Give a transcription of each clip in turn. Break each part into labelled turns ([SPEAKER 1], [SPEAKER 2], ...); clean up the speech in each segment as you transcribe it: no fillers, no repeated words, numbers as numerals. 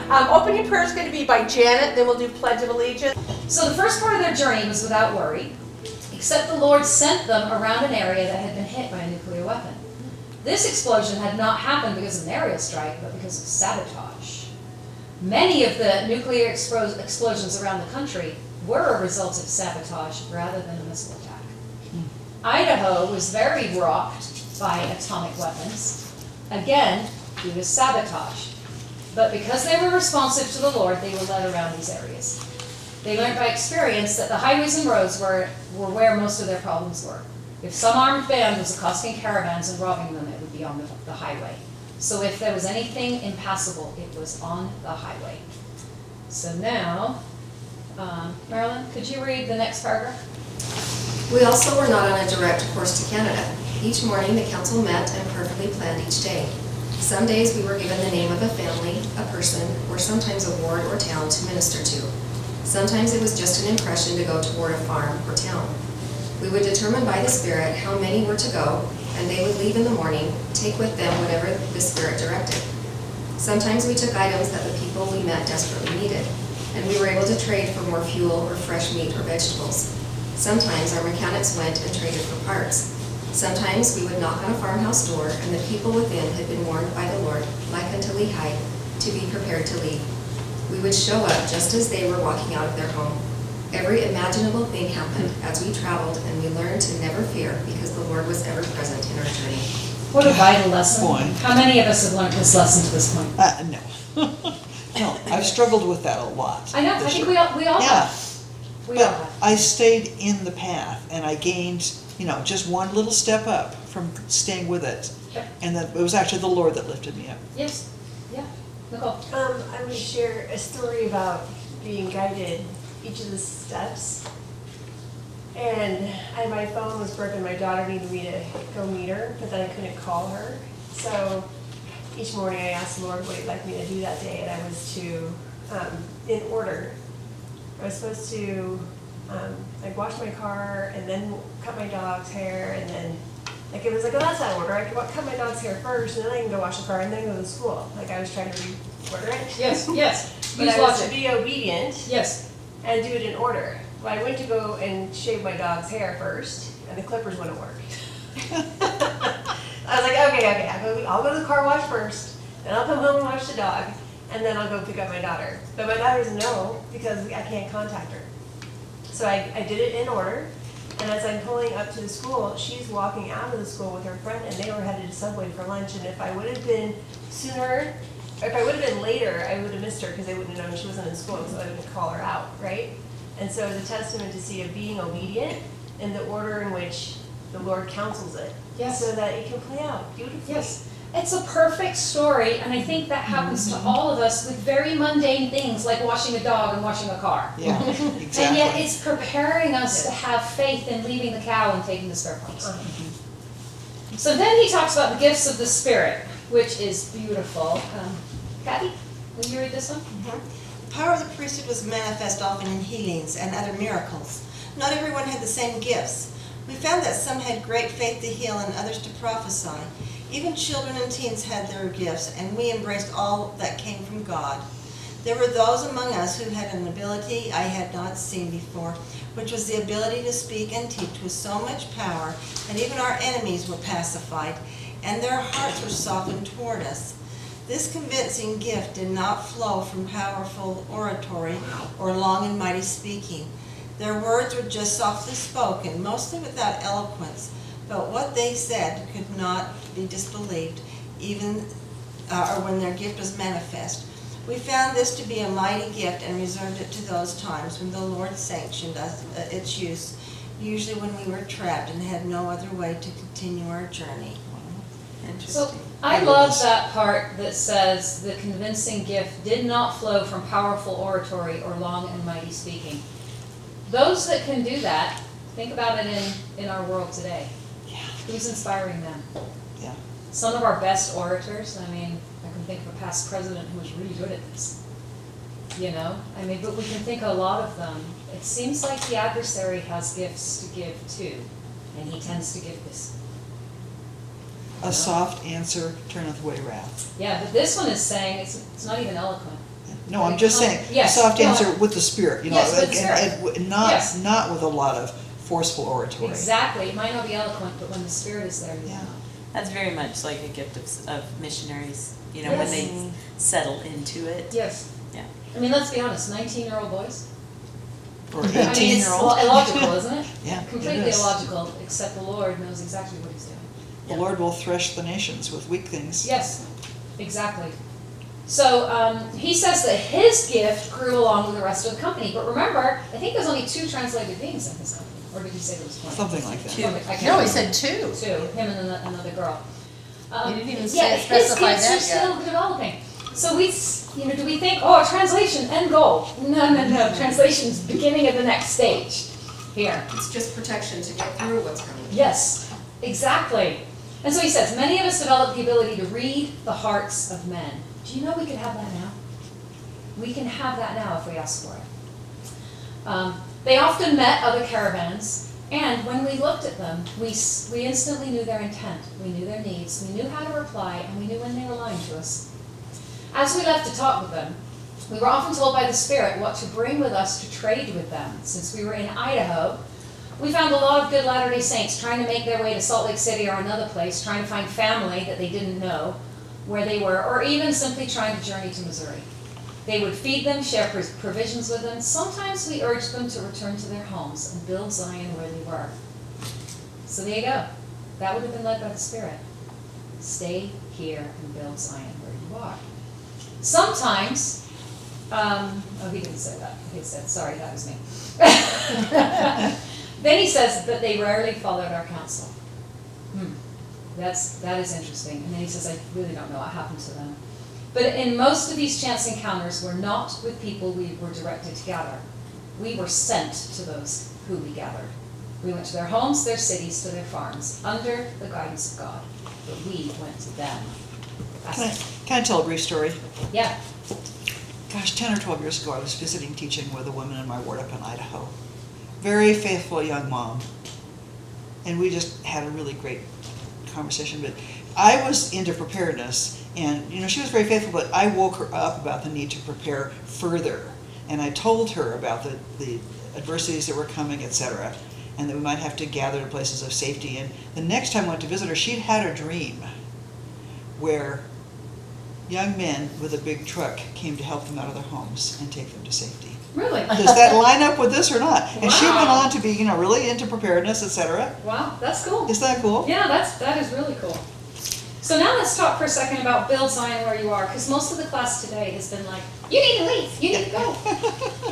[SPEAKER 1] Opening prayer is going to be by Janet, then we'll do Pledge of Allegiance.
[SPEAKER 2] So the first part of their journey was without worry, except the Lord sent them around an area that had been hit by a nuclear weapon. This explosion had not happened because of an aerial strike, but because of sabotage. Many of the nuclear explosions around the country were a result of sabotage rather than a missile attack. Idaho was very rocked by atomic weapons, again, due to sabotage. But because they were responsive to the Lord, they were led around these areas. They learned by experience that the highways and roads were where most of their problems were. If some armed band was accosting caravans and robbing them, it would be on the highway. So if there was anything impassable, it was on the highway. So now, Marilyn, could you read the next paragraph?
[SPEAKER 3] We also were not on a direct course to Canada. Each morning the council met and perfectly planned each day. Some days we were given the name of a family, a person, or sometimes a ward or town to minister to. Sometimes it was just an impression to go toward a farm or town. We would determine by the Spirit how many were to go, and they would leave in the morning, take with them whatever the Spirit directed. Sometimes we took items that the people we met desperately needed, and we were able to trade for more fuel or fresh meat or vegetables. Sometimes our mechanics went and traded for parts. Sometimes we would knock on a farmhouse door, and the people within had been warned by the Lord, like unto Lehi, to be prepared to leave. We would show up just as they were walking out of their home. Every imaginable thing happened as we traveled, and we learned to never fear because the Lord was ever present in our journey.
[SPEAKER 2] What a vital lesson.
[SPEAKER 4] Boy.
[SPEAKER 2] How many of us have learned this lesson to this point?
[SPEAKER 4] No. No, I've struggled with that a lot.
[SPEAKER 2] I know, I think we all have. We all
[SPEAKER 4] But
[SPEAKER 2] have.
[SPEAKER 4] I stayed in the path and I gained, just one little step up from staying with it.
[SPEAKER 2] Yep.
[SPEAKER 4] And that it was actually the Lord that lifted me up.
[SPEAKER 2] Yes, yeah. Nicole?
[SPEAKER 5] I would share a story about being guided each of the steps. And my phone was broken. My daughter needed me to go meet her, but then I couldn't call her. So each morning I asked the Lord what He'd like me to do that day, and I was to, in order. I was supposed to, wash my car and then cut my dog's hair, and then, it was like, oh, that's not order. I could cut my dog's hair first, and then I can go wash the car, and then go to school. I was trying to reorder it.
[SPEAKER 2] Yes.
[SPEAKER 5] But
[SPEAKER 2] Use
[SPEAKER 5] I was
[SPEAKER 2] logic.
[SPEAKER 5] to be obedient
[SPEAKER 2] Yes.
[SPEAKER 5] and do it in order. Well, I went to go and shave my dog's hair first, and the clippers wouldn't work. I was like, okay, I'll go to the car wash first, then I'll come home and wash the dog, and then I'll go pick up my daughter. But my daughter doesn't know because I can't contact her. So I did it in order, and as I'm pulling up to the school, she's walking out of the school with her friend, and they were headed to Subway for lunch, and if I would have been sooner, or if I would have been later, I would have missed her because they wouldn't have known she wasn't in school, so I wouldn't call her out, right? And so it's a testament to see of being obedient in the order in which the Lord counsels it.
[SPEAKER 2] Yes.
[SPEAKER 5] So that it can play out beautifully.
[SPEAKER 2] Yes. It's a perfect story, and I think that happens to all of us with very mundane things like washing a dog and washing a car.
[SPEAKER 4] Yeah, exactly.
[SPEAKER 2] And yet it's preparing us to have faith in leaving the cow and taking the spare parts. So then he talks about the gifts of the Spirit, which is beautiful. Kathy, will you read this one?
[SPEAKER 6] The power of the priesthood was manifest often in healings and other miracles. Not everyone had the same gifts. We found that some had great faith to heal and others to prophesy. Even children and teens had their gifts, and we embraced all that came from God. There were those among us who had an ability I had not seen before, which was the ability to speak and teach with so much power that even our enemies were pacified, and their hearts were softened toward us. This convincing gift did not flow from powerful oratory or long and mighty speaking. Their words were just softly spoken, mostly without eloquence, but what they said could not be disbelieved, even or when their gift was manifest. We found this to be a mighty gift and reserved it to those times when the Lord sanctioned its use, usually when we were trapped and had no other way to continue our journey.
[SPEAKER 2] So I love that part that says the convincing gift did not flow from powerful oratory or long and mighty speaking. Those that can do that, think about it in our world today.
[SPEAKER 4] Yeah.
[SPEAKER 2] Who's inspiring them?
[SPEAKER 4] Yeah.
[SPEAKER 2] Some of our best orators, I can think of a past president who was really good at this. But we can think a lot of them. It seems like the adversary has gifts to give too, and he tends to give this.
[SPEAKER 4] A soft answer turneth away wrath.
[SPEAKER 2] Yeah, but this one is saying it's not even eloquent.
[SPEAKER 4] Yeah. No, I'm just saying, a
[SPEAKER 2] Yes,
[SPEAKER 4] soft
[SPEAKER 2] no,
[SPEAKER 4] answer with the Spirit, you know,
[SPEAKER 2] Yes, with the
[SPEAKER 4] and-
[SPEAKER 2] Spirit.
[SPEAKER 4] and
[SPEAKER 2] Yes.
[SPEAKER 4] not with a lot of forceful oratory.
[SPEAKER 2] Exactly, it might not be eloquent, but when the Spirit is there, you
[SPEAKER 4] Yeah.
[SPEAKER 2] know.
[SPEAKER 7] That's very much like a gift of missionaries, you know, when they settle into it.
[SPEAKER 2] Yes.
[SPEAKER 7] Yeah.
[SPEAKER 2] I mean, let's be honest, 19-year-old boys.
[SPEAKER 4] Or
[SPEAKER 2] I mean, it's
[SPEAKER 4] 18-year-old.
[SPEAKER 2] illogical, isn't it?
[SPEAKER 4] Yeah, it
[SPEAKER 2] Completely
[SPEAKER 4] is.
[SPEAKER 2] illogical, except the Lord knows exactly what he's doing.
[SPEAKER 4] The Lord will thresh the nations with weak things.
[SPEAKER 2] Yes, exactly. So he says that his gift grew along with the rest of the company. But remember, I think there's only 2 translated beings in his company. Or did he say there was 20?
[SPEAKER 4] Something like that.
[SPEAKER 2] Something- I can't
[SPEAKER 1] No, he
[SPEAKER 2] remember.
[SPEAKER 1] said 2.
[SPEAKER 2] 2, him and another girl.
[SPEAKER 1] He didn't even
[SPEAKER 2] Yeah,
[SPEAKER 1] specify
[SPEAKER 2] his gifts
[SPEAKER 1] that
[SPEAKER 2] are still
[SPEAKER 1] yet.
[SPEAKER 2] developing. So do we think, oh, translation, end goal? No. Translation's beginning of the next stage here.
[SPEAKER 3] It's just protection to get through what's coming.
[SPEAKER 2] Yes, exactly. And so he says, many of us develop the ability to read the hearts of men. Do you know we can have that now? We can have that now if we ask for it. They often met other caravans, and when we looked at them, we instantly knew their intent. We knew their needs, we knew how to reply, and we knew when they were lying to us. As we left to talk with them, we were often told by the Spirit what to bring with us to trade with them. Since we were in Idaho, we found a lot of good Latter-day Saints trying to make their way to Salt Lake City or another place, trying to find family that they didn't know where they were, or even simply trying to journey to Missouri. They would feed them, share provisions with them. Sometimes we urged them to return to their homes and build Zion where they were. So there you go. That would have been led by the Spirit. Stay here and build Zion where you are. Sometimes, he didn't say that. He said, sorry, that was me. Then he says that they rarely followed our counsel. That is interesting. And then he says, I really don't know what happened to them. But in most of these chance encounters, we're not with people we were directed to gather. We were sent to those who we gathered. We went to their homes, their cities, to their farms, under the guidance of God. But we went to them.
[SPEAKER 4] Can I tell a brief story?
[SPEAKER 2] Yeah.
[SPEAKER 4] Gosh, 10 or 12 years ago, I was visiting teaching with a woman in my ward up in Idaho. Very faithful young mom. And we just had a really great conversation. But I was into preparedness, and she was very faithful, but I woke her up about the need to prepare further. And I told her about the adversities that were coming, etc., and that we might have to gather in places of safety. And the next time I went to visit her, she'd had a dream where young men with a big truck came to help them out of their homes and take them to safety.
[SPEAKER 2] Really?
[SPEAKER 4] Does that line up with this or not? And she went
[SPEAKER 2] Wow.
[SPEAKER 4] on to be, really into preparedness, etc.
[SPEAKER 2] Wow, that's cool.
[SPEAKER 4] Isn't that cool?
[SPEAKER 2] Yeah, that is really cool. So now let's talk for a second about build Zion where you are, because most of the class today has been like, you need to leave, you need to go.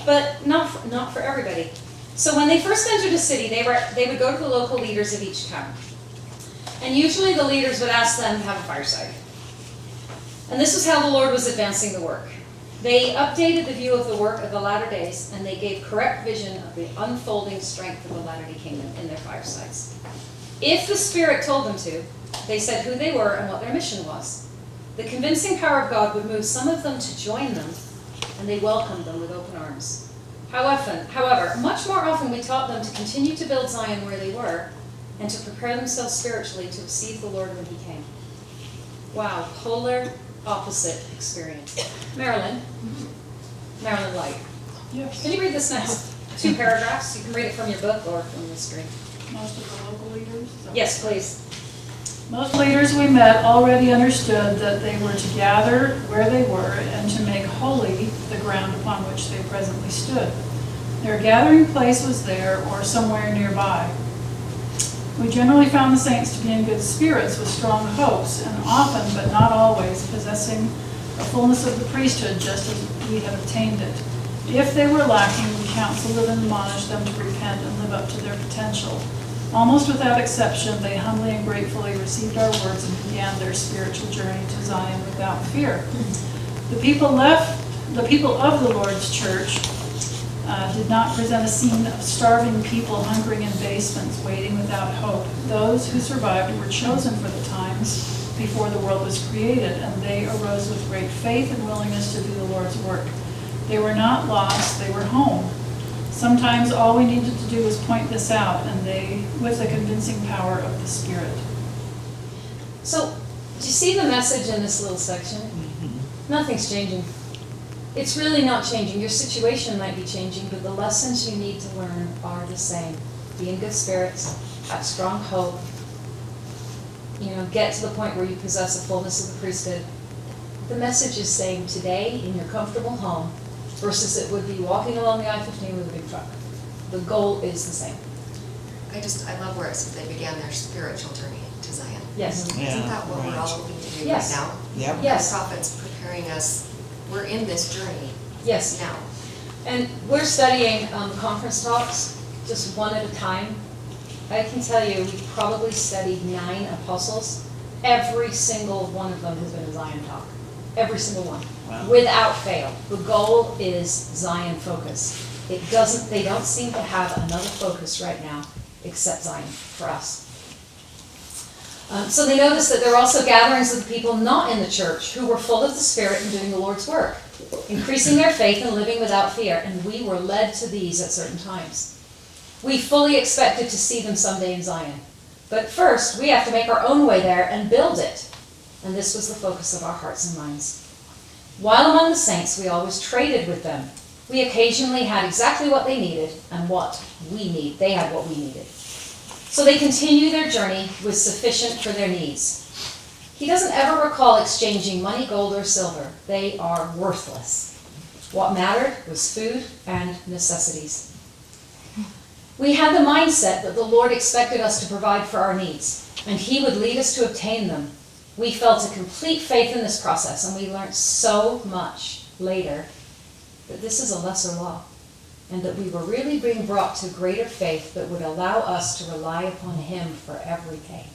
[SPEAKER 2] But not for everybody. So when they first entered a city, they would go to the local leaders of each town. And usually the leaders would ask them to have a fireside. And this was how the Lord was advancing the work. They updated the view of the work of the latter days, and they gave correct vision of the unfolding strength of the Latter-day Kingdom in their firesides. If the Spirit told them to, they said who they were and what their mission was. The convincing power of God would move some of them to join them, and they welcomed them with open arms. However, much more often we taught them to continue to build Zion where they were, and to prepare themselves spiritually to receive the Lord when He came. Wow, polar opposite experience. Marilyn Light.
[SPEAKER 8] Yes,
[SPEAKER 2] Can you read this next 2 paragraphs? You can read it from your book or from the screen.
[SPEAKER 8] most of the local leaders. So-
[SPEAKER 2] Yes, please.
[SPEAKER 8] Most leaders we met already understood that they were to gather where they were and to make holy the ground upon which they presently stood. Their gathering place was there or somewhere nearby. We generally found the saints to be in good spirits with strong hopes, and often, but not always, possessing a fullness of the priesthood just as we had obtained it. If they were lacking, we counseled and admonished them to repent and live up to their potential. Almost without exception, they humbly and gratefully received our words and began their spiritual journey to Zion without fear. The people of the Lord's church did not present a scene of starving people hungering in basements, waiting without hope. Those who survived were chosen for the times before the world was created, and they arose with great faith and willingness to do the Lord's work. They were not lost, they were home. Sometimes all we needed to do was point this out, and they, with the convincing power of the Spirit.
[SPEAKER 2] So, do you see the message in this little section? Nothing's changing. It's really not changing. Your situation might be changing, but the lessons you need to learn are the same. Be in good spirits, have strong hope, get to the point where you possess the fullness of the priesthood. The message is saying today in your comfortable home versus it would be walking along the I-15 with a big truck. The goal is the same.
[SPEAKER 3] I love where it says they began their spiritual journey to Zion.
[SPEAKER 2] Yes.
[SPEAKER 3] Isn't that what we're all hoping to do right
[SPEAKER 2] Yes.
[SPEAKER 3] now?
[SPEAKER 4] Yep.
[SPEAKER 2] Yes.
[SPEAKER 3] The prophet's preparing us, we're in this journey
[SPEAKER 2] Yes.
[SPEAKER 3] now.
[SPEAKER 2] And we're studying conference talks, just one at a time. I can tell you, we probably studied 9 apostles. Every single one of them has been a Zion talk. Every single one.
[SPEAKER 4] Wow.
[SPEAKER 2] Without fail. The goal is Zion focus. They don't seem to have another focus right now except Zion for us. So they noticed that there were also gatherings of people not in the church who were full of the Spirit and doing the Lord's work, increasing their faith and living without fear, and we were led to these at certain times. We fully expected to see them someday in Zion, but first we have to make our own way there and build it, and this was the focus of our hearts and minds. While among the saints, we always traded with them. We occasionally had exactly what they needed and what we need. They had what we needed. So they continue their journey with sufficient for their needs. He doesn't ever recall exchanging money, gold, or silver. They are worthless. What mattered was food and necessities. We had the mindset that the Lord expected us to provide for our needs, and He would lead us to obtain them. We felt a complete faith in this process, and we learned so much later that this is a lesser law, and that we were really being brought to greater faith that would allow us to rely upon Him for everything.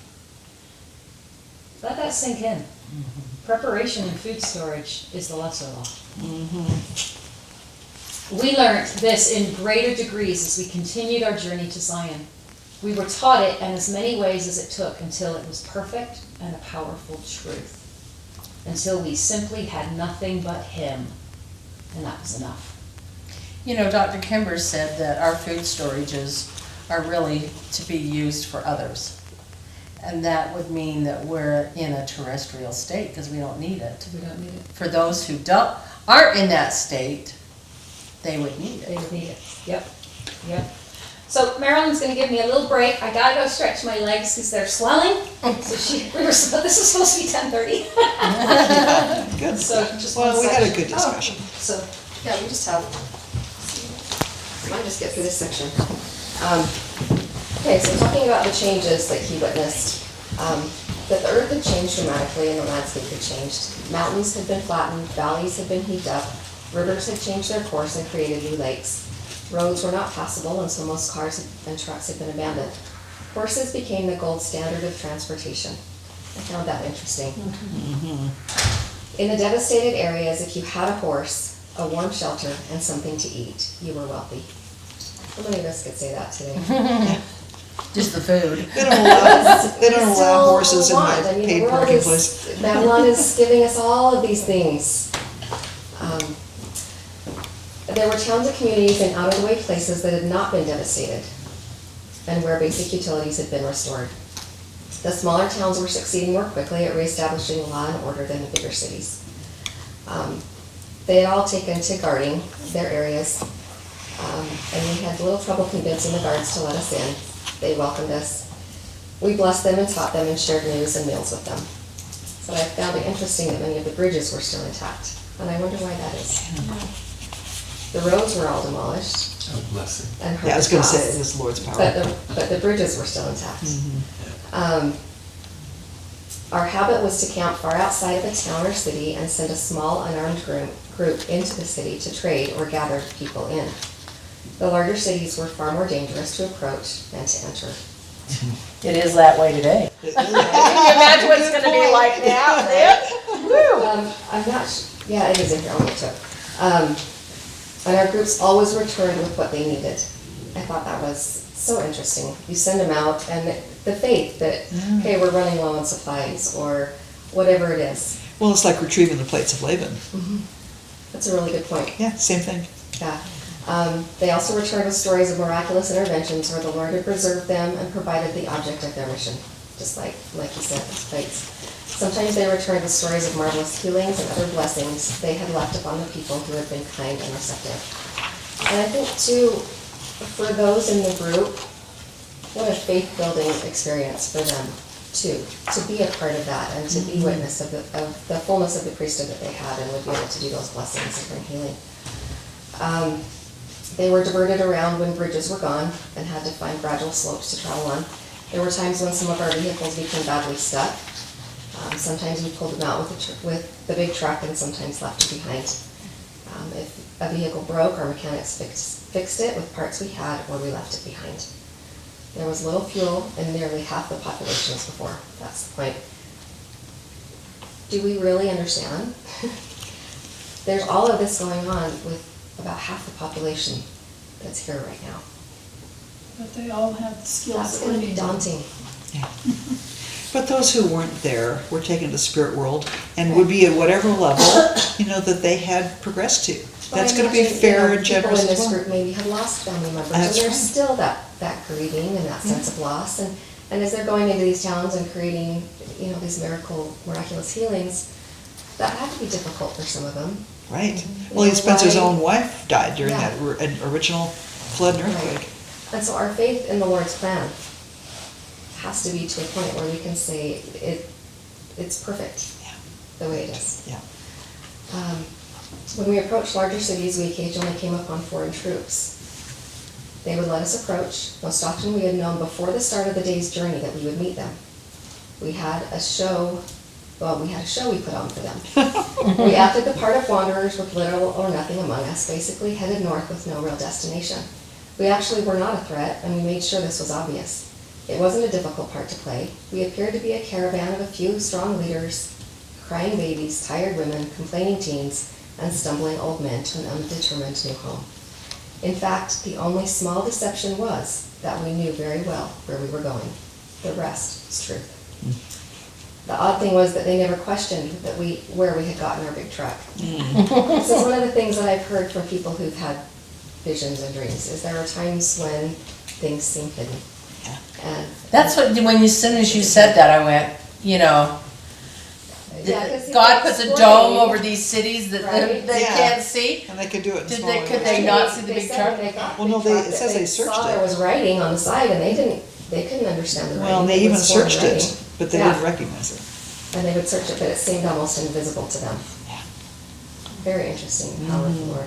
[SPEAKER 2] Let that sink in. Preparation and food storage is the lesser law. We learned this in greater degrees as we continued our journey to Zion. We were taught it in as many ways as it took until it was perfect and a powerful truth. Until we simply had nothing but Him, and that was enough.
[SPEAKER 9] Dr. Kimber said that our food storages are really to be used for others. And that would mean that we're in a terrestrial state because we don't need it.
[SPEAKER 2] We don't need it.
[SPEAKER 9] For those who aren't in that state, they would need
[SPEAKER 2] They
[SPEAKER 9] it.
[SPEAKER 2] would need it. Yep. So Marilyn's going to give me a little break. I gotta go stretch my legs because they're swelling. So this is supposed to be 10:30.
[SPEAKER 4] Good.
[SPEAKER 2] So just
[SPEAKER 4] Well,
[SPEAKER 2] one
[SPEAKER 4] we had a
[SPEAKER 2] section.
[SPEAKER 4] good discussion.
[SPEAKER 2] So
[SPEAKER 3] Yeah, we just have, might just get through this section. Okay, so talking about the changes that he witnessed, that the earth had changed dramatically and the landscape had changed. Mountains had been flattened, valleys had been heaved up, rivers had changed their course and created new lakes. Roads were not passable, and so most cars and trucks had been abandoned. Horses became the gold standard of transportation. I found that interesting. In the devastated areas, if you had a horse, a warm shelter, and something to eat, you were wealthy. How many of us could say that today?
[SPEAKER 9] Just the food.
[SPEAKER 4] They don't allow horses in
[SPEAKER 3] the
[SPEAKER 4] the paid parking place.
[SPEAKER 3] Babylon is giving us all of these things. There were towns and communities in out-of-the-way places that had not been devastated and where basic utilities had been restored. The smaller towns were succeeding more quickly at reestablishing law and order than the bigger cities. They had all taken to guarding their areas, and we had little trouble convincing the guards to let us in. They welcomed us. We blessed them and taught them and shared news and meals with them. So I found it interesting that many of the bridges were still intact, and I wonder why that is. The roads were all demolished
[SPEAKER 10] Oh, blessing.
[SPEAKER 3] and hurt
[SPEAKER 4] Yeah, I was gonna
[SPEAKER 3] across,
[SPEAKER 4] say, this Lord's power.
[SPEAKER 3] but the bridges were still intact. Our habit was to camp far outside of a town or city and send a small unarmed group into the city to trade or gather people in. The larger cities were far more dangerous to approach than to enter.
[SPEAKER 9] It is that way today.
[SPEAKER 5] Can you imagine what it's gonna be like now?
[SPEAKER 3] I'm not, yeah, it is in here, I'll look it. And our groups always returned with what they needed. I thought that was so interesting. You send them out and the faith that, okay, we're running low on supplies or whatever it is.
[SPEAKER 4] Well, it's like retrieving the plates of Laban.
[SPEAKER 3] That's a really good point.
[SPEAKER 4] Yeah, same thing.
[SPEAKER 3] Yeah. They also returned with stories of miraculous interventions where the Lord had preserved them and provided the object of their mission, just like you said, those plates. Sometimes they returned with stories of marvelous healings and other blessings they had left upon the people who had been kind and receptive. And I think too, for those in the group, what a faith-building experience for them too, to be a part of that and to be witness of the fullness of the priesthood that they had and would be able to do those blessings and bring healing. They were diverted around when bridges were gone and had to find gradual slopes to travel on. There were times when some of our vehicles became badly stuck. Sometimes we pulled them out with the big truck and sometimes left it behind. If a vehicle broke, our mechanics fixed it with parts we had or we left it behind. There was little fuel and nearly half the population was before. That's the point. Do we really understand? There's all of this going on with about half the population that's here right now.
[SPEAKER 8] But they all have the skills
[SPEAKER 3] That's
[SPEAKER 8] that
[SPEAKER 3] going
[SPEAKER 8] we
[SPEAKER 3] to be
[SPEAKER 8] need.
[SPEAKER 3] daunting.
[SPEAKER 4] Yeah. But those who weren't there were taken to the spirit world and would be at whatever level, that they had progressed to. That's going to be fair and generous
[SPEAKER 3] People in
[SPEAKER 4] as
[SPEAKER 3] this
[SPEAKER 4] well.
[SPEAKER 3] group maybe have lost family members, and
[SPEAKER 4] That's
[SPEAKER 3] there's
[SPEAKER 4] right.
[SPEAKER 3] still that grieving and that sense of loss. And as they're going into these towns and creating, these miraculous healings, that had to be difficult for some of them.
[SPEAKER 4] Right.
[SPEAKER 3] You
[SPEAKER 4] Well,
[SPEAKER 3] know,
[SPEAKER 4] Spencer's
[SPEAKER 3] why-
[SPEAKER 4] own wife died during
[SPEAKER 3] Yeah.
[SPEAKER 4] that original flood and earthquake.
[SPEAKER 3] Right. And so our faith in the Lord's plan has to be to a point where we can say it's perfect
[SPEAKER 4] Yeah.
[SPEAKER 3] the way it is.
[SPEAKER 4] Yeah.
[SPEAKER 3] When we approached larger cities, we occasionally came upon foreign troops. They would let us approach. Most often we had known before the start of the day's journey that we would meet them. We had a show we put on for them. We acted the part of wanderers with little or nothing among us, basically headed north with no real destination. We actually were not a threat, and we made sure this was obvious. It wasn't a difficult part to play. We appeared to be a caravan of a few strong leaders, crying babies, tired women, complaining teens, and stumbling old men to an undetermined new home. In fact, the only small deception was that we knew very well where we were going. The rest is truth. The odd thing was that they never questioned where we had gotten our big truck. This is one of the things that I've heard from people who've had visions and dreams, is there are times when things seem hidden. And
[SPEAKER 9] That's what, as soon as you said that, I went,
[SPEAKER 3] Yeah, 'cause he
[SPEAKER 9] God
[SPEAKER 3] was
[SPEAKER 9] puts a
[SPEAKER 3] explaining-
[SPEAKER 9] dome over these cities that
[SPEAKER 3] Right.
[SPEAKER 9] they
[SPEAKER 4] Yeah.
[SPEAKER 9] can't see.
[SPEAKER 4] And they could do it in
[SPEAKER 9] Could
[SPEAKER 4] smaller
[SPEAKER 9] they
[SPEAKER 4] ways.
[SPEAKER 9] not see the
[SPEAKER 3] They
[SPEAKER 9] big
[SPEAKER 3] said
[SPEAKER 9] truck?
[SPEAKER 3] when they got the
[SPEAKER 4] Well, no,
[SPEAKER 3] big truck
[SPEAKER 4] it
[SPEAKER 3] that
[SPEAKER 4] says they searched
[SPEAKER 3] saw
[SPEAKER 4] it.
[SPEAKER 3] there was writing on the side, and they couldn't understand the writing.
[SPEAKER 4] Well, and they
[SPEAKER 3] It
[SPEAKER 4] even
[SPEAKER 3] was foreign
[SPEAKER 4] searched it,
[SPEAKER 3] writing.
[SPEAKER 4] but they
[SPEAKER 3] Yeah.
[SPEAKER 4] didn't recognize it.
[SPEAKER 3] And they would search it, but it seemed almost invisible to them.
[SPEAKER 4] Yeah.
[SPEAKER 3] Very interesting, the power of the Lord.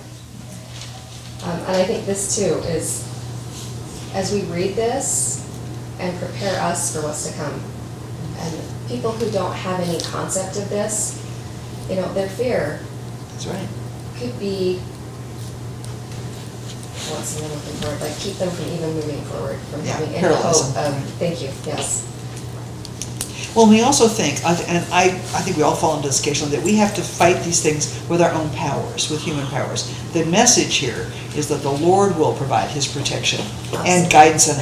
[SPEAKER 3] And I think this too is, as we read this and prepare us for what's to come, and people who don't have any concept of this, their fear
[SPEAKER 4] That's right.
[SPEAKER 3] could be, what's the name looking for, like keep them from even moving forward, from
[SPEAKER 4] Yeah,
[SPEAKER 3] having any
[SPEAKER 4] paralyze
[SPEAKER 3] hope
[SPEAKER 4] them.
[SPEAKER 3] of, thank you, yes.
[SPEAKER 4] Well, we also think, and I think we all fall into this occasionally, that we have to fight these things with our own powers, with human powers. The message here is that the Lord will provide His protection and guidance on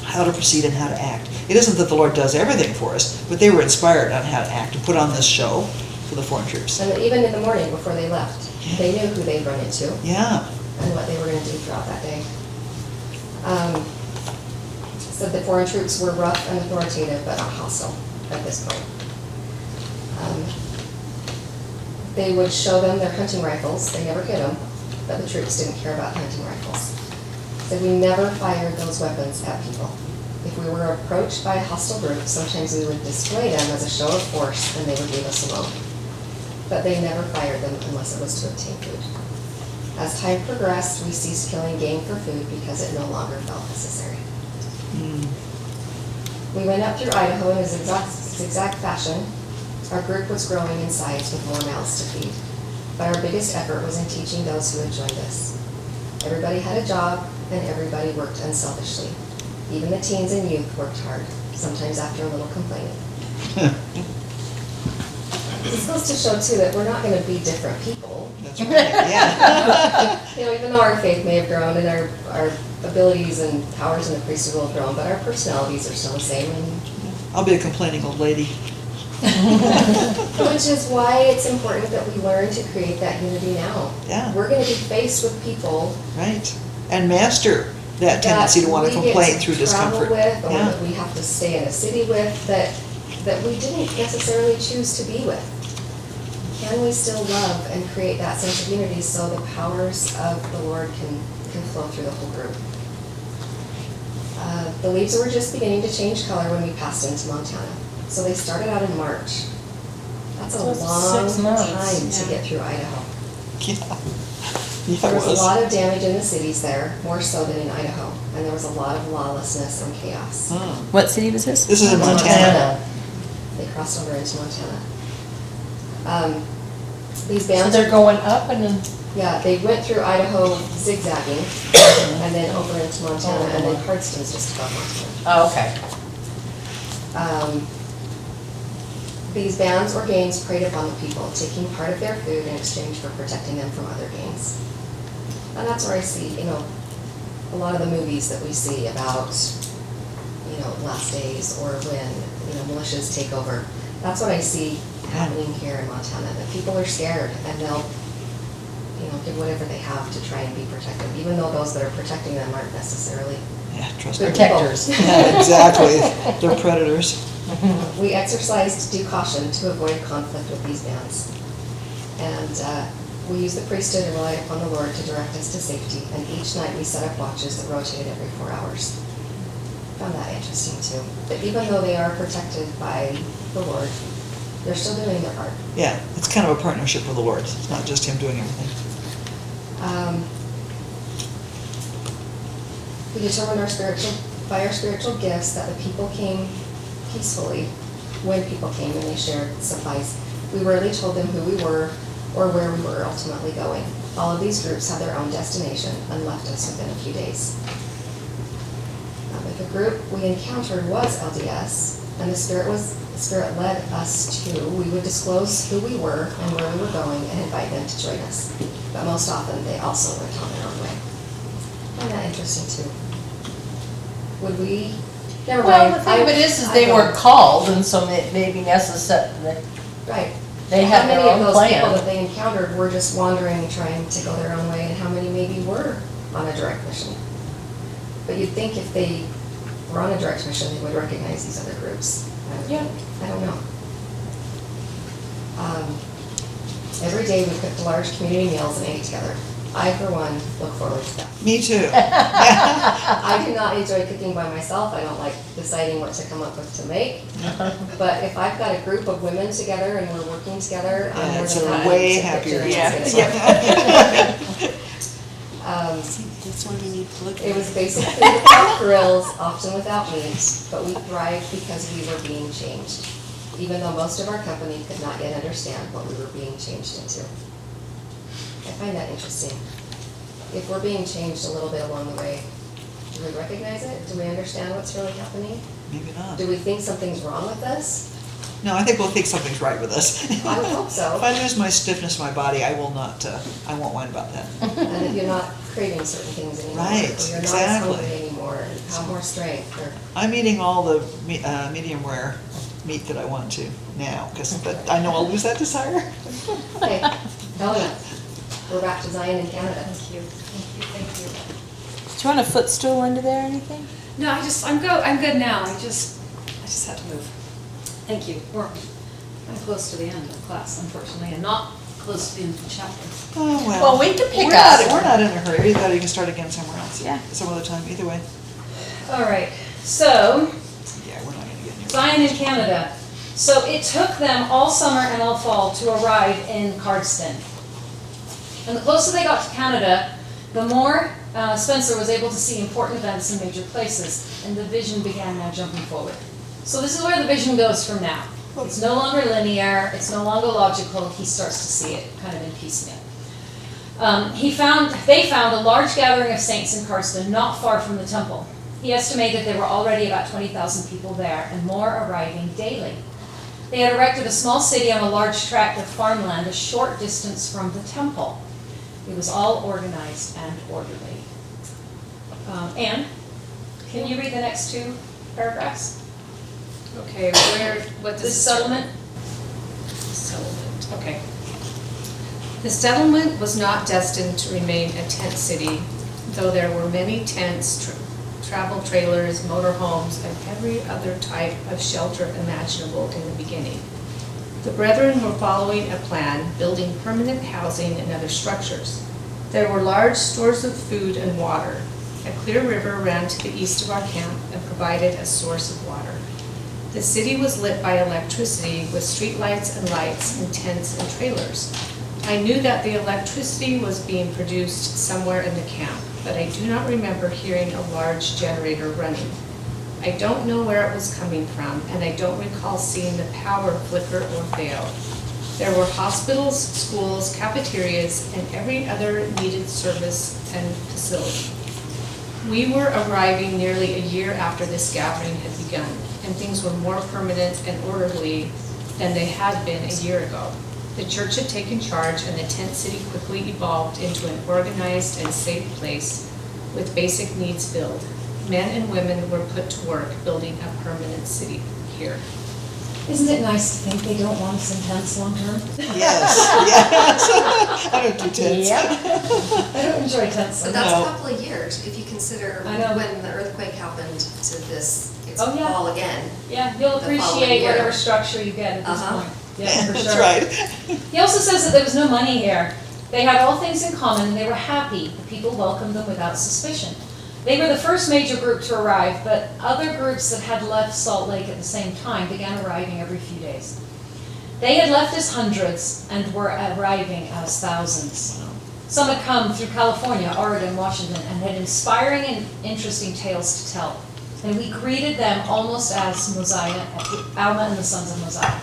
[SPEAKER 4] how to proceed and how to act. It isn't that the Lord does everything for us, but they were inspired on how to act and put on this show for the foreign troops.
[SPEAKER 3] And even in the morning before they left, they knew who they'd run into
[SPEAKER 4] Yeah.
[SPEAKER 3] and what they were gonna do throughout that day. So the foreign troops were rough and authoritative, but not hostile at this point. They would show them their hunting rifles. They never hit them, but the troops didn't care about hunting rifles. So we never fired those weapons at people. If we were approached by a hostile group, sometimes we would display them as a show of force and they would leave us alone. But they never fired them unless it was to obtain food. As time progressed, we ceased killing game for food because it no longer felt necessary. We went up through Idaho in a zigzag fashion. Our group was growing in size with more mouths to feed. But our biggest effort was in teaching those who had joined us. Everybody had a job and everybody worked unselfishly. Even the teens and youth worked hard, sometimes after a little complaining. This goes to show too that we're not going to be different people.
[SPEAKER 4] That's right. Yeah.
[SPEAKER 3] Even though our faith may have grown and our abilities and powers in the priesthood will have grown, but our personalities are still the same. And
[SPEAKER 4] I'll be a complaining old lady.
[SPEAKER 3] which is why it's important that we learn to create that unity now.
[SPEAKER 4] Yeah.
[SPEAKER 3] We're going to be faced with people
[SPEAKER 4] Right. And master that tendency to want to
[SPEAKER 3] we get
[SPEAKER 4] complain through
[SPEAKER 3] travel
[SPEAKER 4] discomfort.
[SPEAKER 3] with, or
[SPEAKER 4] Yeah.
[SPEAKER 3] that we have to stay in a city with, that that we didn't necessarily choose to be with? Can we still love and create that sense of unity so the powers of the Lord can flow through the whole group? The leaves were just beginning to change color when we passed into Montana. So they started out in March. That's a
[SPEAKER 9] So it's
[SPEAKER 3] long
[SPEAKER 9] 6 months,
[SPEAKER 3] time to
[SPEAKER 9] yeah.
[SPEAKER 3] get through Idaho.
[SPEAKER 4] Yeah,
[SPEAKER 3] There
[SPEAKER 4] it
[SPEAKER 3] was a
[SPEAKER 4] was.
[SPEAKER 3] lot of damage in the cities there, more so than in Idaho. And there was a lot of lawlessness and chaos.
[SPEAKER 4] Hmm.
[SPEAKER 7] What city was this?
[SPEAKER 4] This is in Montana.
[SPEAKER 3] They crossed over into Montana. These
[SPEAKER 9] So
[SPEAKER 3] bands
[SPEAKER 9] they're
[SPEAKER 3] are,
[SPEAKER 9] going up and then,
[SPEAKER 3] yeah, they went through Idaho zigzagging and then over into Montana, and then Cardston's just above Montana.
[SPEAKER 9] oh, okay.
[SPEAKER 3] These bands or gangs preyed upon the people, taking part of their food in exchange for protecting them from other gangs. And that's where I see, a lot of the movies that we see about, last days or when, militias take over. That's what I see happening here in Montana, that people are scared and they'll, give whatever they have to try and be protected, even though those that are protecting them aren't necessarily
[SPEAKER 4] Yeah, trust me.
[SPEAKER 3] good people.
[SPEAKER 9] Protectors.
[SPEAKER 4] Yeah, exactly. They're predators.
[SPEAKER 3] We exercised due caution to avoid conflict with these bands. And we used the priesthood and relied upon the Lord to direct us to safety. And each night we set up watches that rotated every 4 hours. Found that interesting too. That even though they are protected by the Lord, they're still doing their part.
[SPEAKER 4] Yeah, it's kind of a partnership with the Lord. It's not just him doing everything.
[SPEAKER 3] We determined by our spiritual gifts that the people came peacefully when people came and they shared supplies. We rarely told them who we were or where we were ultimately going. All of these groups had their own destination and left us within a few days. If a group we encountered was LDS and the Spirit led us to, we would disclose who we were and where we were going and invite them to join us. But most often, they also went on their own way. I find that interesting too. Would we? Never
[SPEAKER 9] Well,
[SPEAKER 3] mind.
[SPEAKER 9] the thing of it is
[SPEAKER 3] I
[SPEAKER 9] they
[SPEAKER 3] don't-
[SPEAKER 9] were called, and so it may be necessary,
[SPEAKER 3] Right.
[SPEAKER 9] they had their own
[SPEAKER 3] How many of those people that
[SPEAKER 9] plan.
[SPEAKER 3] they encountered were just wandering, trying to go their own way, and how many maybe were on a direct mission? But you'd think if they were on a direct mission, they would recognize these other groups.
[SPEAKER 9] Yeah.
[SPEAKER 3] I don't know. Every day we cooked large community meals and ate together. I, for one, look forward to that.
[SPEAKER 4] Me too.
[SPEAKER 3] I do not enjoy cooking by myself. I don't like deciding what to come up with to make. But if I've got a group of women together and we're working together, I'm
[SPEAKER 4] Yeah,
[SPEAKER 3] more
[SPEAKER 4] it's
[SPEAKER 3] than
[SPEAKER 4] a
[SPEAKER 3] happy
[SPEAKER 4] way
[SPEAKER 3] to
[SPEAKER 4] happier
[SPEAKER 3] picture and
[SPEAKER 4] experience.
[SPEAKER 3] say,
[SPEAKER 7] That's why we need to look at
[SPEAKER 3] It was basic food without grills, often without meat, but we thrived because we were being changed, even though most of our company could not yet understand what we were being changed into. I find that interesting. If we're being changed a little bit along the way, do we recognize it? Do we understand what's really happening?
[SPEAKER 4] Maybe not.
[SPEAKER 3] Do we think something's wrong with us?
[SPEAKER 4] No, I think we'll think something's right with us.
[SPEAKER 3] I would hope so.
[SPEAKER 4] If I lose my stiffness in my body, I will not, I won't whine about that.
[SPEAKER 3] And if you're not craving certain things anymore,
[SPEAKER 4] Right,
[SPEAKER 3] or you're not as
[SPEAKER 4] exactly.
[SPEAKER 3] hungry anymore, and have more strength, or
[SPEAKER 4] I'm eating all the medium rare meat that I want to now, because I know I'll lose that desire.
[SPEAKER 3] okay, Helena, we're back to Zion in Canada.
[SPEAKER 2] Thank you.
[SPEAKER 7] Do you want a footstool under there or anything?
[SPEAKER 2] No, I'm good now. I just had to move. Thank you. I'm close to the end of class, unfortunately, and not close to the end of the chapter.
[SPEAKER 4] Oh,
[SPEAKER 9] Well, we can pick
[SPEAKER 4] we're
[SPEAKER 9] up.
[SPEAKER 4] not, we're not in a hurry. Either that or you can start again somewhere else.
[SPEAKER 7] Yeah.
[SPEAKER 4] Some other time, either way.
[SPEAKER 2] All right, so
[SPEAKER 4] Yeah, we're not gonna get near.
[SPEAKER 2] Zion in Canada. So it took them all summer and all fall to arrive in Cardston. And the closer they got to Canada, the more Spencer was able to see important events in major places, and the vision began now jumping forward. So this is where the vision goes from now. It's no longer linear, it's no longer logical, he starts to see it kind of in piecemeal. They found a large gathering of saints in Cardston, not far from the temple. He estimated there were already about 20,000 people there, and more arriving daily. They had erected a small city on a large tract of farmland a short distance from the temple. It was all organized and orderly. Anne, can you read the next 2 paragraphs?
[SPEAKER 10] Okay, what does
[SPEAKER 2] This settlement?
[SPEAKER 10] Settlement, okay. The settlement was not destined to remain a tent city, though there were many tents travel trailers, motorhomes, and every other type of shelter imaginable in the beginning. The brethren were following a plan, building permanent housing and other structures. There were large stores of food and water. A clear river ran to the east of our camp and provided a source of water. The city was lit by electricity with streetlights and lights and tents and trailers. I knew that the electricity was being produced somewhere in the camp, but I do not remember hearing a large generator running. I don't know where it was coming from, and I don't recall seeing the power flicker or fail. There were hospitals, schools, cafeterias, and every other needed service and facility. We were arriving nearly a year after this gathering had begun, and things were more permanent and orderly than they had been a year ago. The church had taken charge, and the tent city quickly evolved into an organized and safe place with basic needs filled. Men and women were put to work building a permanent city here.
[SPEAKER 2] Isn't it nice to think they don't want us in tents long term?
[SPEAKER 4] Yes, yes. I don't do tents.
[SPEAKER 2] I don't enjoy tents.
[SPEAKER 3] But that's a couple of years, if you consider
[SPEAKER 2] I know.
[SPEAKER 3] when the earthquake happened to this, it's
[SPEAKER 2] Oh, yeah.
[SPEAKER 3] fall again.
[SPEAKER 2] Yeah, you'll
[SPEAKER 3] The following
[SPEAKER 2] appreciate
[SPEAKER 3] year.
[SPEAKER 2] whatever structure you get at this
[SPEAKER 3] Uh-huh.
[SPEAKER 2] point. Yeah, for sure.
[SPEAKER 4] That's right.
[SPEAKER 2] He also says that there was no money here. They had all things in common and they were happy. The people welcomed them without suspicion. They were the first major group to arrive, but other groups that had left Salt Lake at the same time began arriving every few days. They had left as hundreds and were arriving as thousands. Some had come through California, Oregon, Washington, and had inspiring and interesting tales to tell. And we greeted them almost as Mosiah, Alma and the sons of Mosiah.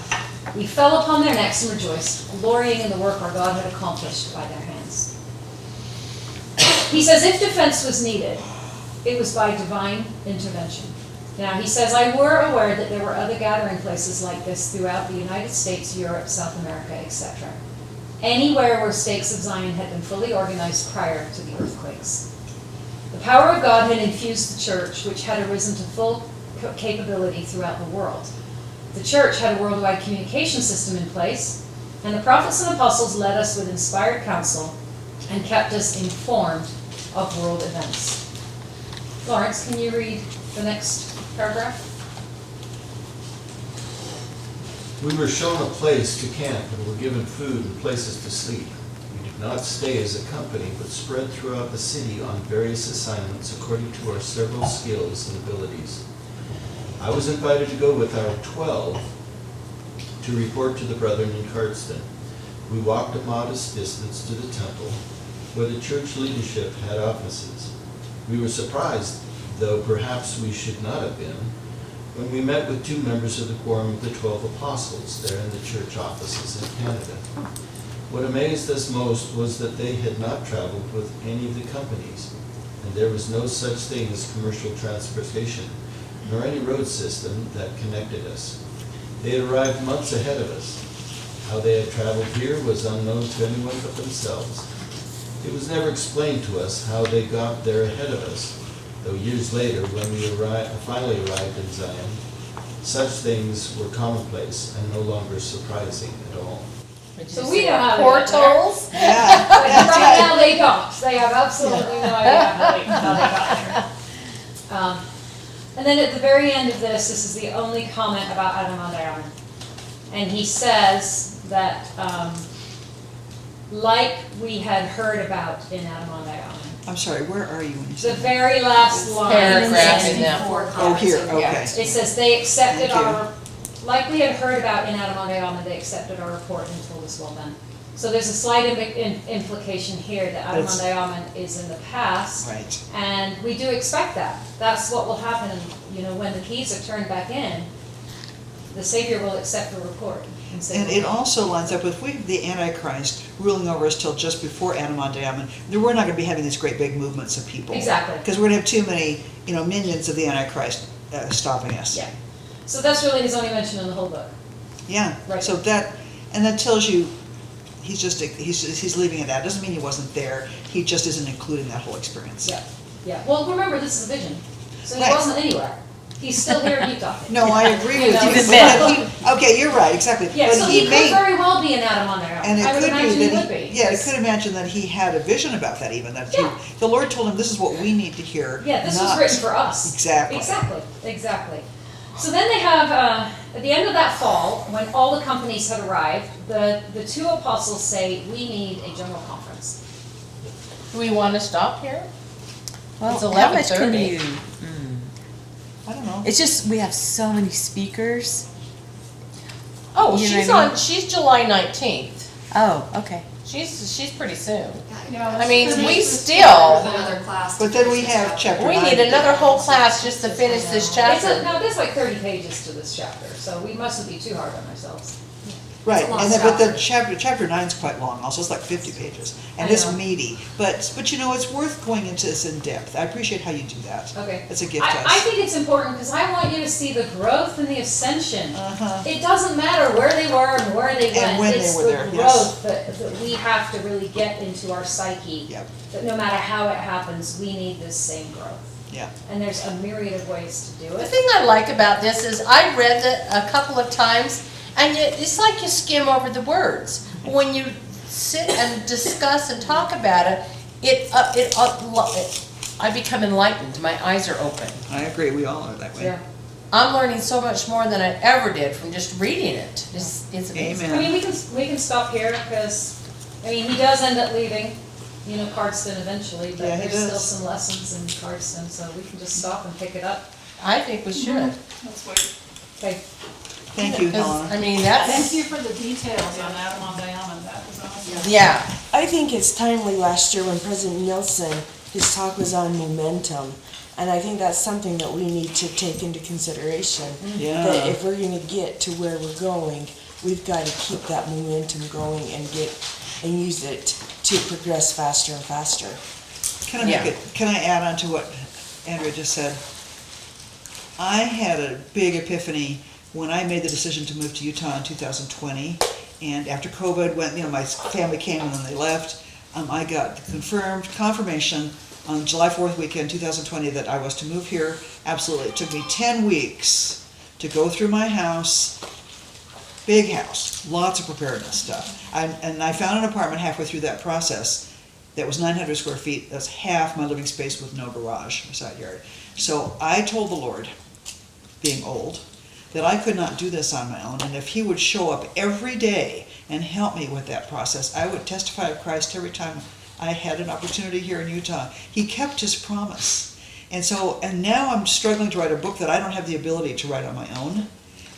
[SPEAKER 2] We fell upon their necks and rejoiced, glorying in the work our God had accomplished by their hands. He says, if defense was needed, it was by divine intervention. Now, he says, I were aware that there were other gathering places like this throughout the United States, Europe, South America, etc. Anywhere where stakes of Zion had been fully organized prior to the earthquakes. The power of God had infused the church, which had arisen to full capability throughout the world. The church had a worldwide communication system in place, and the prophets and apostles led us with inspired counsel and kept us informed of world events. Lawrence, can you read the next paragraph?
[SPEAKER 11] We were shown a place to camp and were given food and places to sleep. We did not stay as a company, but spread throughout the city on various assignments according to our several skills and abilities. I was invited to go with our 12 to report to the brethren in Cardston. We walked a modest distance to the temple, where the church leadership had offices. We were surprised, though perhaps we should not have been, when we met with 2 members of the quorum of the 12 apostles there in the church offices in Canada. What amazed us most was that they had not traveled with any of the companies, and there was no such thing as commercial transportation, nor any road system that connected us. They had arrived months ahead of us. How they had traveled here was unknown to anyone but themselves. It was never explained to us how they got there ahead of us, though years later, when we finally arrived in Zion, such things were commonplace and no longer surprising at all.
[SPEAKER 2] So we know how they got there.
[SPEAKER 10] Portals.
[SPEAKER 4] Yeah.
[SPEAKER 2] But right now they don't. They have absolutely no idea how they got there. And then at the very end of this is the only comment about Adamadayaman. And he says that, like we had heard about in Adamadayaman,
[SPEAKER 4] I'm sorry, where are you when you
[SPEAKER 2] the
[SPEAKER 4] say?
[SPEAKER 2] very last line in
[SPEAKER 9] Paragraph in
[SPEAKER 2] 64.
[SPEAKER 9] that.
[SPEAKER 4] Oh, here,
[SPEAKER 9] Yeah.
[SPEAKER 4] okay.
[SPEAKER 2] It says they accepted
[SPEAKER 4] Thank you.
[SPEAKER 2] our, like we had heard about in Adamadayaman, they accepted our report and told us well done. So there's a slight implication here that
[SPEAKER 4] That's-
[SPEAKER 2] Adamadayaman is in the past.
[SPEAKER 4] Right.
[SPEAKER 2] And we do expect that. That's what will happen, when the keys are turned back in, the Savior will accept the report. And say,
[SPEAKER 4] And it also lines up with, if we have the Antichrist ruling over us till just before Adamadayaman, then we're not gonna be having these great big movements of people.
[SPEAKER 2] Exactly.
[SPEAKER 4] Because we're gonna have too many, minions of the Antichrist stopping us.
[SPEAKER 2] Yeah. So that's really his only mention in the whole book.
[SPEAKER 4] Yeah,
[SPEAKER 2] Right.
[SPEAKER 4] so that tells you, he's leaving it out, doesn't mean he wasn't there, he just isn't including that whole experience.
[SPEAKER 2] Yeah. Yeah. Well, remember, this is a vision. So he
[SPEAKER 4] Right.
[SPEAKER 2] wasn't anywhere. He's still here in Utah.
[SPEAKER 4] No, I agree with you.
[SPEAKER 2] Even
[SPEAKER 4] but
[SPEAKER 2] better.
[SPEAKER 4] Okay, you're right, exactly.
[SPEAKER 2] Yeah,
[SPEAKER 4] But
[SPEAKER 2] so he could
[SPEAKER 4] may-
[SPEAKER 2] very well be an Adam on their own.
[SPEAKER 4] And it
[SPEAKER 2] I would
[SPEAKER 4] could
[SPEAKER 2] imagine
[SPEAKER 4] be
[SPEAKER 2] he
[SPEAKER 4] that
[SPEAKER 2] would
[SPEAKER 4] he,
[SPEAKER 2] be.
[SPEAKER 4] yeah, it could imagine that he had a vision about that even, that
[SPEAKER 2] Yeah.
[SPEAKER 4] the Lord told him, this is what we need to hear.
[SPEAKER 2] Yeah, this was
[SPEAKER 4] not-"
[SPEAKER 2] written for us.
[SPEAKER 4] Exactly.
[SPEAKER 2] Exactly. So then they have, at the end of that fall, when all the companies had arrived, the two apostles say, we need a general conference.
[SPEAKER 9] Do we want to stop here?
[SPEAKER 7] Well,
[SPEAKER 9] It's
[SPEAKER 7] how much can
[SPEAKER 9] 11:30.
[SPEAKER 7] you?
[SPEAKER 4] I don't know.
[SPEAKER 7] It's just we have so many speakers.
[SPEAKER 9] Oh,
[SPEAKER 7] You know
[SPEAKER 9] she's
[SPEAKER 7] what I mean?
[SPEAKER 9] on, she's July 19th.
[SPEAKER 7] Oh, okay.
[SPEAKER 9] She's pretty soon.
[SPEAKER 8] Yeah,
[SPEAKER 9] I mean,
[SPEAKER 8] let's
[SPEAKER 9] we
[SPEAKER 8] finish this
[SPEAKER 9] still-
[SPEAKER 3] With another class. to
[SPEAKER 4] But then we
[SPEAKER 3] finish this
[SPEAKER 4] have chapter
[SPEAKER 9] We
[SPEAKER 4] 9.
[SPEAKER 9] need another whole class just to finish this chapter.
[SPEAKER 2] No, there's like 30 pages to this chapter, so we mustn't be too hard on ourselves.
[SPEAKER 4] Right,
[SPEAKER 3] It's a long
[SPEAKER 4] and then, but the
[SPEAKER 3] chapter.
[SPEAKER 4] chapter 9's quite long also, it's like 50 pages, and
[SPEAKER 2] I
[SPEAKER 4] it's
[SPEAKER 2] know.
[SPEAKER 4] meaty, but you know, it's worth going into this in depth. I appreciate how you do that.
[SPEAKER 2] Okay.
[SPEAKER 4] It's a gift to us.
[SPEAKER 2] I think it's important because I want you to see the growth and the ascension.
[SPEAKER 4] Uh-huh.
[SPEAKER 2] It doesn't matter where they were and where they went.
[SPEAKER 4] when they
[SPEAKER 2] It's
[SPEAKER 4] were
[SPEAKER 2] the
[SPEAKER 4] there, yes.
[SPEAKER 2] growth that we have to really get into our psyche.
[SPEAKER 4] Yep,
[SPEAKER 2] That no matter how it happens, we need this same growth.
[SPEAKER 4] yeah.
[SPEAKER 2] And there's a myriad of ways to do
[SPEAKER 9] The
[SPEAKER 2] it.
[SPEAKER 9] thing I like about this is I read it a couple of times, and it's like you skim over the words. When you sit and discuss and talk about it, I become enlightened. My eyes are open.
[SPEAKER 4] I agree, we all are that way.
[SPEAKER 2] Yeah.
[SPEAKER 9] I'm learning so much more than I ever did from just reading it. It's amazing.
[SPEAKER 4] Amen.
[SPEAKER 2] I mean, we can stop here because, I mean, he does end up leaving, Cardston eventually, but
[SPEAKER 4] Yeah, he
[SPEAKER 2] there's still
[SPEAKER 4] does.
[SPEAKER 2] some lessons in Cardston, so we can just stop and pick it up.
[SPEAKER 9] I think we should.
[SPEAKER 8] Let's wait.
[SPEAKER 2] Okay.
[SPEAKER 4] Thank you,
[SPEAKER 9] 'Cause,
[SPEAKER 4] Helena.
[SPEAKER 9] I mean,
[SPEAKER 8] Thank
[SPEAKER 9] that's,
[SPEAKER 8] you for the details on Adam on Diamond, that was awesome.
[SPEAKER 9] yeah.
[SPEAKER 12] I think it's timely last year when President Nielsen, his talk was on momentum. And I think that's something that we need to take into consideration. That
[SPEAKER 4] Yeah,
[SPEAKER 12] if we're gonna get to where we're going, we've gotta keep that momentum going and use it to progress faster and faster.
[SPEAKER 4] can I add on to what Andrea just said? I had a big epiphany when I made the decision to move to Utah in 2020, and after COVID went, my family came and then they left. I got confirmation on July 4th weekend, 2020, that I was to move here. Absolutely, it took me 10 weeks to go through my house, big house, lots of preparedness stuff. And I found an apartment halfway through that process that was 900 square feet. That's half my living space with no garage or side yard. So I told the Lord, being old, that I could not do this on my own, and if He would show up every day and help me with that process, I would testify of Christ every time I had an opportunity here in Utah. He kept His promise. And now I'm struggling to write a book that I don't have the ability to write on my own.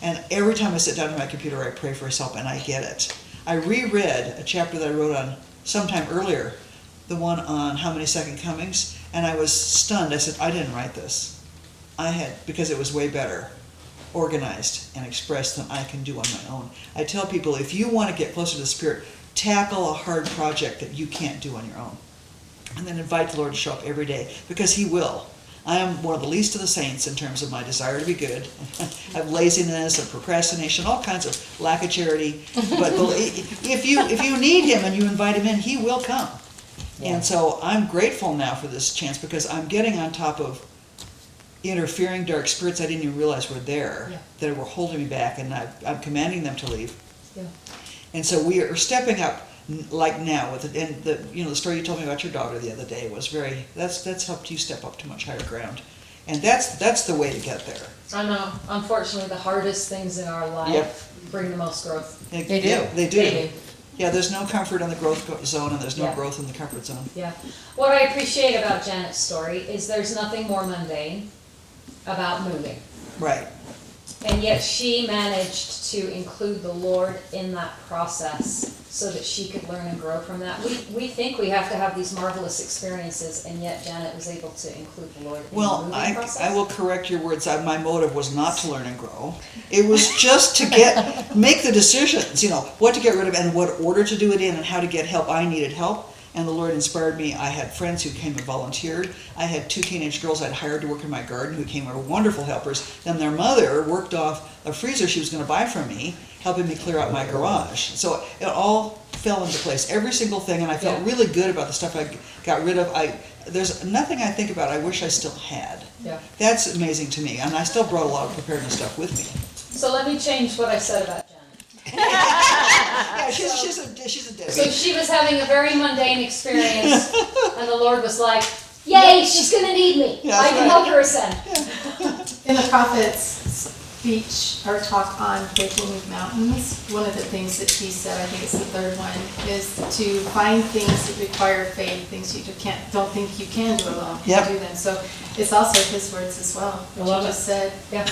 [SPEAKER 4] And every time I sit down at my computer, I pray for His help, and I get it. I reread a chapter that I wrote on sometime earlier, the one on How Many Second Comings, and I was stunned. I said, I didn't write this. Because it was way better organized and expressed than I can do on my own. I tell people, if you want to get closer to the Spirit, tackle a hard project that you can't do on your own. And then invite the Lord to show up every day, because He will. I am one of the least of the saints in terms of my desire to be good. I have laziness and procrastination, all kinds of lack of charity. But if you need Him and you invite Him in, He will come.
[SPEAKER 9] Yeah.
[SPEAKER 4] And so I'm grateful now for this chance, because I'm getting on top of interfering dark spirits I didn't even realize were there,
[SPEAKER 2] Yeah.
[SPEAKER 4] that were holding me back, and I'm commanding them to leave.
[SPEAKER 2] Yeah.
[SPEAKER 4] And so we are stepping up, like now with it. And the story you told me about your daughter the other day was that's helped you step up to much higher ground, and that's the way to get there.
[SPEAKER 2] I know, unfortunately, the hardest things in our life
[SPEAKER 4] Yep.
[SPEAKER 2] bring the most growth.
[SPEAKER 9] They do.
[SPEAKER 4] Yeah, they do.
[SPEAKER 2] They do.
[SPEAKER 4] Yeah, there's no comfort in the growth zone, and there's no
[SPEAKER 2] Yeah.
[SPEAKER 4] growth in the comfort zone.
[SPEAKER 2] Yeah. What I appreciate about Janet's story is there's nothing more mundane about moving.
[SPEAKER 4] Right.
[SPEAKER 2] And yet she managed to include the Lord in that process so that she could learn and grow from that. We think we have to have these marvelous experiences, and yet Janet was able to include the Lord in the
[SPEAKER 4] Well,
[SPEAKER 2] moving process.
[SPEAKER 4] I will correct your words. My motive was not to learn and grow. It was just to make the decisions, what to get rid of and what order to do it in and how to get help. I needed help, and the Lord inspired me. I had friends who came and volunteered. I had 2 teenage girls I'd hired to work in my garden who came and were wonderful helpers. Then their mother worked off a freezer she was going to buy from me, helping me clear out my garage. So it all fell into place, every single thing, and I felt
[SPEAKER 2] Yeah.
[SPEAKER 4] really good about the stuff I got rid of. there's nothing I think about I wish I still had.
[SPEAKER 2] Yeah.
[SPEAKER 4] That's amazing to me, and I still brought a lot of preparedness stuff with me.
[SPEAKER 2] So let me change what I said about Janet.
[SPEAKER 4] Yeah, she's a Debbie.
[SPEAKER 2] So she was having a very mundane experience, and the Lord was like, yay, she's gonna need me.
[SPEAKER 4] Yeah,
[SPEAKER 2] I can
[SPEAKER 4] right.
[SPEAKER 2] help her ascend.
[SPEAKER 13] In the prophet's speech or talk on Faith Will Move Mountains, one of the things that he said, I think it's the third one, is to find things that require faith, things you don't think you can do alone.
[SPEAKER 4] Yep.
[SPEAKER 13] Do them. So it's also his words as well.
[SPEAKER 2] I love
[SPEAKER 13] you
[SPEAKER 2] it.
[SPEAKER 13] just said.
[SPEAKER 2] Yeah.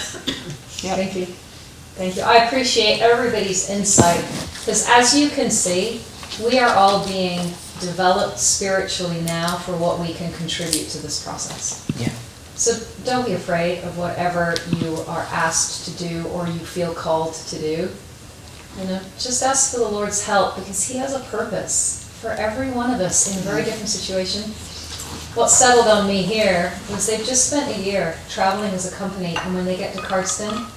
[SPEAKER 4] Yep.
[SPEAKER 2] Thank you. Thank you. I appreciate everybody's insight, because as you can see, we are all being developed spiritually now for what we can contribute to this process.
[SPEAKER 9] Yeah.
[SPEAKER 2] So don't be afraid of whatever you are asked to do or you feel called to do. You know, just ask for the Lord's help, because He has a purpose for every one of us in a very different situation. What settled on me here was they've just spent a year traveling as a company, and when they get to Cardston,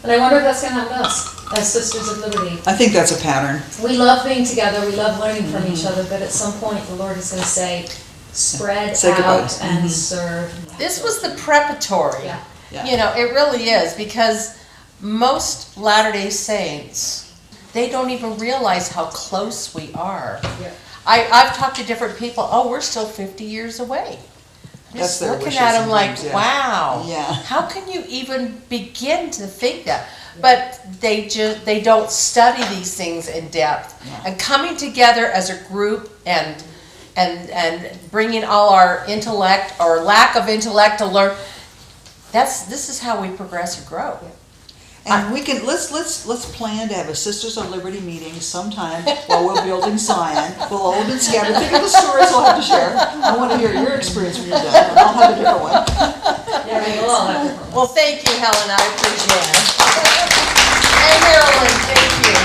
[SPEAKER 2] and I wonder if that's going to happen to us as Sisters of Liberty.
[SPEAKER 4] I think that's a pattern.
[SPEAKER 2] We love being together, we love learning from each other, but at some point the Lord is going to say, spread
[SPEAKER 4] Say goodbye.
[SPEAKER 2] out and serve.
[SPEAKER 9] This was the preparatory.
[SPEAKER 2] Yeah.
[SPEAKER 4] Yeah.
[SPEAKER 9] You know, it really is, because most Latter-day Saints, they don't even realize how close we are.
[SPEAKER 2] Yeah.
[SPEAKER 9] I've talked to different people, oh, we're still 50 years away.
[SPEAKER 4] That's
[SPEAKER 9] Just
[SPEAKER 4] their
[SPEAKER 9] looking
[SPEAKER 4] wishes
[SPEAKER 9] at them like,
[SPEAKER 4] sometimes, yeah.
[SPEAKER 9] wow.
[SPEAKER 4] Yeah.
[SPEAKER 9] How can you even begin to think that? But they don't study these things in depth.
[SPEAKER 4] Yeah.
[SPEAKER 9] And coming together as a group and bringing all our intellect or lack of intellect to learn, this is how we progress and grow.
[SPEAKER 4] And we can, let's plan to have a Sisters of Liberty meeting sometime while we're building Zion. We'll all have been scattered. Think of the stories we'll have to share. I want to hear your experience when you're done, and I'll have a different one.
[SPEAKER 2] Yeah, we'll all have different ones.
[SPEAKER 9] Well, thank you, Helen, I appreciate it. And Marilyn, thank you.